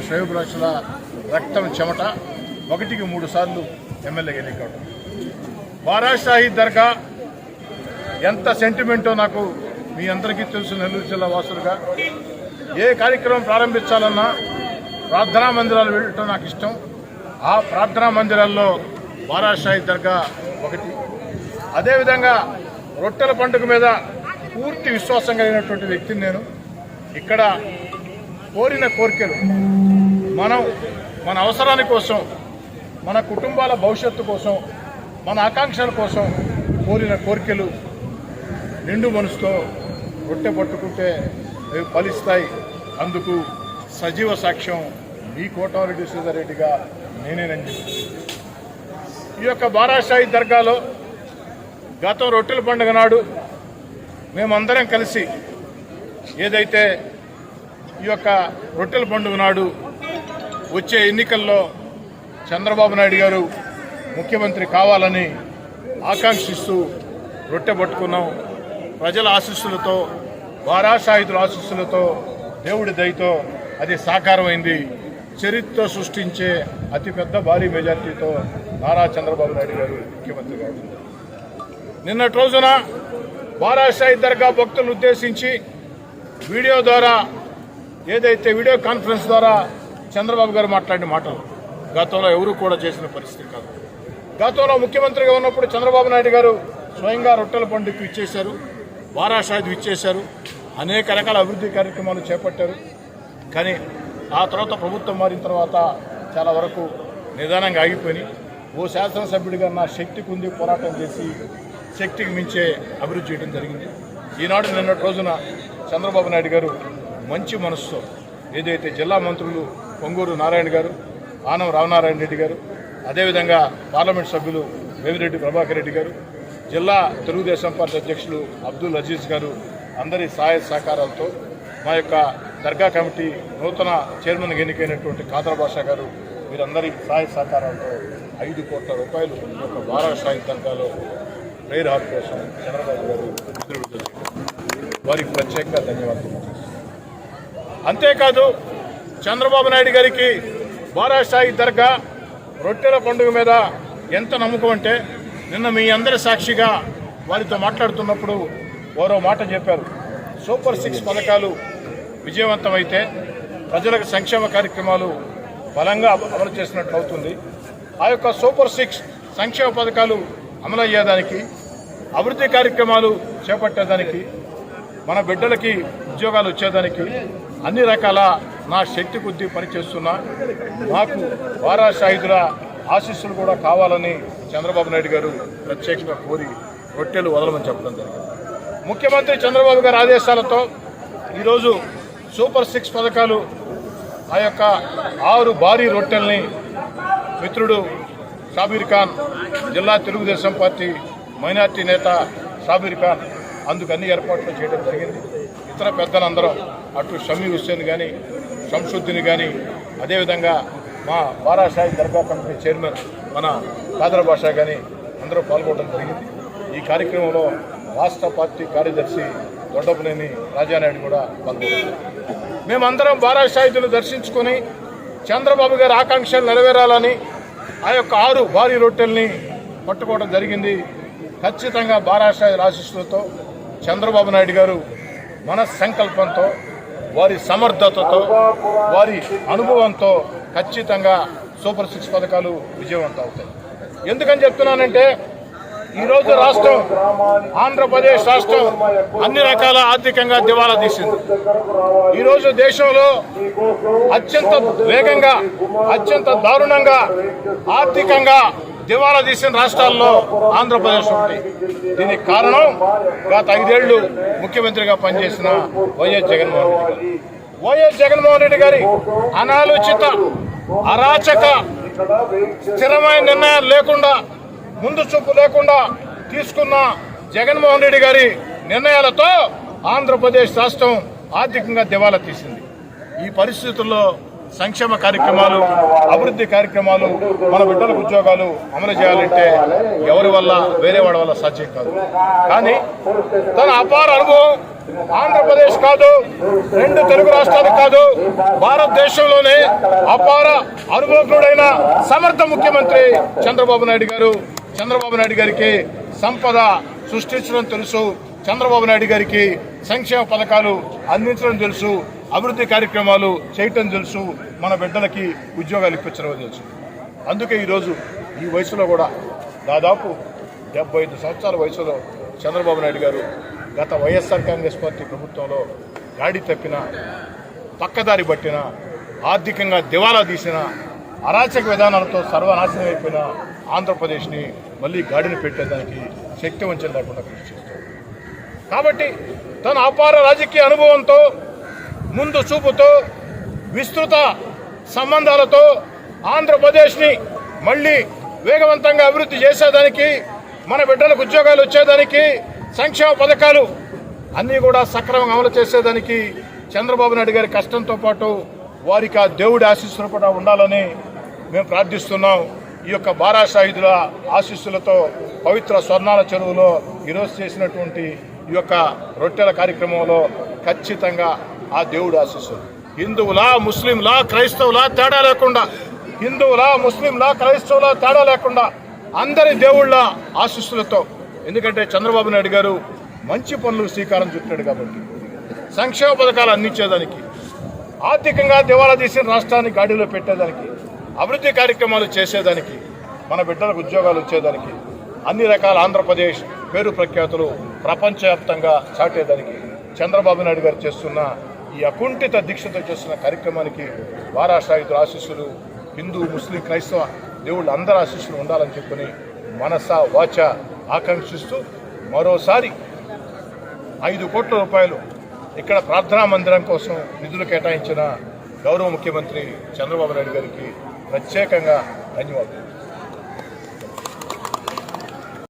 శ్రేయోభిలాషుల రక్తం చెమట 1కి 3 సార్లు ఎమ్మెల్యేగా ఎన్నికవడం. బారా షాహీద్ దర్గా ఎంత సెంటిమెంటో నాకు మీ అందరికీ తెలుసు. నెల్లూరు జిల్లా వాసులుగా ఏ కార్యక్రమం ప్రారంభించాలన్నా ప్రార్థనా మందిరాలు వెళ్ళటం నాకు ఇష్టం. ఆ ప్రార్థనా మందిరాల్లో బారా షాహీద్ దర్గా ఒకటి. అదేవిధంగా రొట్టెల పండుగ మీద పూర్తి విశ్వాసం కలిగినటువంటి వ్యక్తిని నేను. ఇక్కడ కోరిన కోరికలు మనం మన అవసరాని కోసం, మన కుటుంబాల భవిష్యత్తు కోసం, మన ఆకాంక్షల కోసం కోరిన కోరికలు నిండు మనసుతో రొట్టె పట్టుకుంటే అవి ఫలిస్తాయి. అందుకు సజీవ సాక్ష్యం మీ కోటమిరెడ్డి శ్రీధర్ రెడ్డిగా నేనేనని చెప్పి ఈ యొక్క బారా షాహీద్ దర్గాలో గతం రొట్టెల పండుగ నాడు మేమందరం కలిసి ఏదైతే ఈ యొక్క రొట్టెల పండుగ నాడు వచ్చే ఎన్నికల్లో చంద్రబాబు నాయుడు గారు ముఖ్యమంత్రి కావాలని ఆకాంక్షిస్తూ రొట్టె పట్టుకున్నాం. ప్రజల ఆశీస్సులతో, బారా షాహీదుల ఆశీస్సులతో, దేవుడి దయతో అది సాకారమైంది. చరిత్ర సృష్టించే అతిపెద్ద భారీ మెజార్టీతో నారా చంద్రబాబు నాయుడు గారు ముఖ్యమంత్రి కావడం. నిన్నటి రోజున బారా షాహీద్ దర్గా భక్తులను ఉద్దేశించి వీడియో ద్వారా, ఏదైతే వీడియో కాన్ఫరెన్స్ ద్వారా చంద్రబాబు గారు మాట్లాడిన మాటలు గతంలో ఎవరూ కూడా చేసిన పరిస్థితి కాదు. గతంలో ముఖ్యమంత్రిగా ఉన్నప్పుడు చంద్రబాబు నాయుడు గారు స్వయంగా రొట్టెల పండుగకు ఇచ్చేశారు, బారా షాహీద్ ఇచ్చేశారు, అనేక రకాల అభివృద్ధి కార్యక్రమాలు చేపట్టారు. కానీ ఆ తర్వాత ప్రభుత్వం మారిన తర్వాత చాలా వరకు నిదానంగా ఆగిపోయి ఓ శాసనసభ్యుడిగా నా శక్తికి ఉంది పోరాటం చేసి శక్తికి మించే అభివృద్ధి చేయడం జరిగింది. ఈనాడు నిన్నటి రోజున చంద్రబాబు నాయుడు గారు మంచి మనసుతో ఏదైతే జిల్లా మంత్రులు పొంగూరు నారాయణ గారు, ఆనం రామనారాయణ రెడ్డి గారు, అదేవిధంగా పార్లమెంట్ సభ్యులు వేమిరెడ్డి ప్రభాకర్ రెడ్డి గారు, జిల్లా తెలుగుదేశం పార్టీ అధ్యక్షులు అబ్దుల్ అజీజ్ గారు అందరి సహాయ సహకారాలతో, మా యొక్క దర్గా కమిటీ నూతన చైర్మన్గా ఎన్నికైనటువంటి ఖాదర్ బాషా గారు, వీరందరి సహాయ సహకారాలతో 5 కోట్ల రూపాయలు ఈ యొక్క బారా షాహీద్ దర్గాలో ప్రేయర్ హాల్ కోసం చంద్రబాబు గారు విడుదల చేశారు. వారికి ప్రత్యేకంగా ధన్యవాదాలు. అంతేకాదు చంద్రబాబు నాయుడు గారికి బారా షాహీద్ దర్గా రొట్టెల పండుగ మీద ఎంత నమ్మకం అంటే, నిన్న మీ అందరి సాక్షిగా వారితో మాట్లాడుతున్నప్పుడు వారో మాట చెప్పారు. సూపర్ 6 పథకాలు విజయవంతమైతే ప్రజలకు సంక్షేమ కార్యక్రమాలు బలంగా అమలు చేసినట్లు అవుతుంది. ఆ యొక్క సూపర్ 6 సంక్షేమ పథకాలు అమలు అయ్యేదానికి, అభివృద్ధి కార్యక్రమాలు చేపట్టేదానికి, మన బిడ్డలకి ఉద్యోగాలు వచ్చేదానికి అన్ని రకాల నా శక్తి కొద్దీ పనిచేస్తున్నా. నాకు బారా షాహీదుల ఆశీస్సులు కూడా కావాలని చంద్రబాబు నాయుడు గారు ప్రత్యేకంగా కోరి రొట్టెలు వదలమని చెప్పడం జరిగింది. ముఖ్యమంత్రి చంద్రబాబు గారి ఆదేశాలతో ఈరోజు సూపర్ 6 పథకాలు, ఆ యొక్క 6 భారీ రొట్టెల్ని మిత్రుడు షాబీర్ ఖాన్, జిల్లా తెలుగుదేశం పార్టీ మైనార్టీ నేత షాబీర్ ఖాన్ అందుకు అన్ని ఏర్పాట్లు చేయడం జరిగింది. ఇతర పెద్దలందరం అటు షమీ హుస్సేన్ కానీ, షంసుద్దీన్ కానీ, అదేవిధంగా మా బారా షాహీద్ దర్గా కమిటీ చైర్మన్ మన ఖాదర్ బాషా కానీ అందరూ పాల్గొనడం జరిగింది. ఈ కార్యక్రమంలో రాష్ట్ర పార్టీ కార్యదర్శి దొడ్డపనేని రాజానాయుడు కూడా పాల్గొన్నారు. మేమందరం బారా షాహీదులు దర్శించుకొని చంద్రబాబు గారి ఆకాంక్షలు నెరవేరాలని ఆ యొక్క 6 భారీ రొట్టెల్ని పట్టుకోవడం జరిగింది. ఖచ్చితంగా బారా షాహీదుల ఆశీస్సులతో చంద్రబాబు నాయుడు గారు మన సంకల్పంతో, వారి సమర్థతతో, వారి అనుభవంతో ఖచ్చితంగా సూపర్ 6 పథకాలు విజయవంతం అవుతాయి. ఎందుకని చెప్తున్నానంటే, ఈరోజు రాష్ట్రం, ఆంధ్రప్రదేశ్ రాష్ట్రం అన్ని రకాల ఆర్థికంగా దివాలా తీసింది. ఈరోజు దేశంలో అత్యంత వేగంగా, అత్యంత దారుణంగా ఆర్థికంగా దివాలా తీసిన రాష్ట్రాల్లో ఆంధ్రప్రదేశ్ ఉంటాయి. దీనికి కారణం గత 5 ఏళ్లు ముఖ్యమంత్రిగా పనిచేసిన వైఎస్ జగన్మోహన్ రెడ్డి గారు. వైఎస్ జగన్మోహన్ రెడ్డి గారి అనాలోచిత, అరాచక, స్థిరమైన నిర్ణయాలు లేకుండా, ముందు చూపు లేకుండా తీసుకున్న జగన్మోహన్ రెడ్డి గారి నిర్ణయాలతో ఆంధ్రప్రదేశ్ రాష్ట్రం ఆర్థికంగా దివాలా తీసింది. ఈ పరిస్థితుల్లో సంక్షేమ కార్యక్రమాలు, అభివృద్ధి కార్యక్రమాలు, మన బిడ్డలకు ఉద్యోగాలు అమలు చేయాలంటే ఎవరి వల్ల, వేరే వాడి వల్ల సాధ్యం కాదు. కానీ తన అపార అనుభవం, ఆంధ్రప్రదేశ్ కాదు, 2 తెలుగు రాష్ట్రాలు కాదు, భారతదేశంలోనే అపార అనుభవజ్ఞుడైన సమర్థ ముఖ్యమంత్రి చంద్రబాబు నాయుడు గారికి సంపద సృష్టించడం తెలుసు. చంద్రబాబు నాయుడు గారికి సంక్షేమ పథకాలు అందించడం తెలుసు. అభివృద్ధి కార్యక్రమాలు చేయటం తెలుసు. మన బిడ్డలకి ఉద్యోగాలు ఇప్పించడం తెలుసు. అందుకే ఈరోజు ఈ వయసులో కూడా దాదాపు 75 సంవత్సరాల వయసులో చంద్రబాబు నాయుడు గారు గత వైఎస్ఆర్ కాంగ్రెస్ పార్టీ ప్రభుత్వంలో గాడి తప్పిన, పక్కదారి పట్టిన, ఆర్థికంగా దివాలా తీసిన, అరాచక విధానాలతో సర్వనాశనం అయిపోయిన ఆంధ్రప్రదేశ్ని మళ్ళీ గాడిని పెట్టేదానికి శక్తి వంచన లేకుండా కృషి చేస్తారు. కాబట్టి తన అపార రాజకీయ అనుభవంతో, ముందు చూపుతో, విస్తృత సంబంధాలతో ఆంధ్రప్రదేశ్ని మళ్ళీ వేగవంతంగా అభివృద్ధి చేసేదానికి, మన బిడ్డలకు ఉద్యోగాలు వచ్చేదానికి, సంక్షేమ పథకాలు అన్నీ కూడా సక్రమంగా అమలు చేసేదానికి చంద్రబాబు నాయుడు గారి కష్టంతో పాటు వారికి ఆ దేవుడి ఆశీస్సులు కూడా ఉండాలని మేము ప్రార్థిస్తున్నాం. ఈ యొక్క బారా షాహిదుల ఆశీస్సులతో పవిత్ర స్వర్ణాల చెరువులో ఈరోజు చేసినటువంటి ఈ యొక్క రొట్టెల కార్యక్రమంలో ఖచ్చితంగా ఆ దేవుడి ఆశీస్సులు హిందువులా, ముస్లింలా, క్రైస్తవులా తేడా లేకుండా, తేడా లేకుండా అందరి దేవుళ్ళ ఆశీస్సులతో, ఎందుకంటే చంద్రబాబు నాయుడు గారు మంచి పనులకు శ్రీకారం చుట్టాడు కాబట్టి సంక్షేమ పథకాలు అందించేదానికి, ఆర్థికంగా దివాలా తీసిన రాష్ట్రాన్ని గాడిలో పెట్టేదానికి, అభివృద్ధి కార్యక్రమాలు చేసేదానికి, మన బిడ్డలకు ఉద్యోగాలు వచ్చేదానికి, అన్ని రకాల ఆంధ్రప్రదేశ్ పేరు ప్రఖ్యాతులు ప్రపంచవ్యాప్తంగా చాటేదానికి చంద్రబాబు నాయుడు గారు చేస్తున్న ఈ అకుంఠిత దీక్షతో చేస్తున్న కార్యక్రమానికి బారా షాహిదుల ఆశీస్సులు, హిందూ, ముస్లిం, క్రైస్తవ దేవుళ్ళు అందరి ఆశీస్సులు ఉండాలని చెప్పని మనస వాచ ఆకాంక్షిస్తూ మరోసారి 5 కోట్ల రూపాయలు ఇక్కడ ప్రార్థనా మందిరం కోసం నిధులు కేటాయించిన గౌరవ ముఖ్యమంత్రి చంద్రబాబు నాయుడు గారికి ప్రత్యేకంగా ధన్యవాదాలు.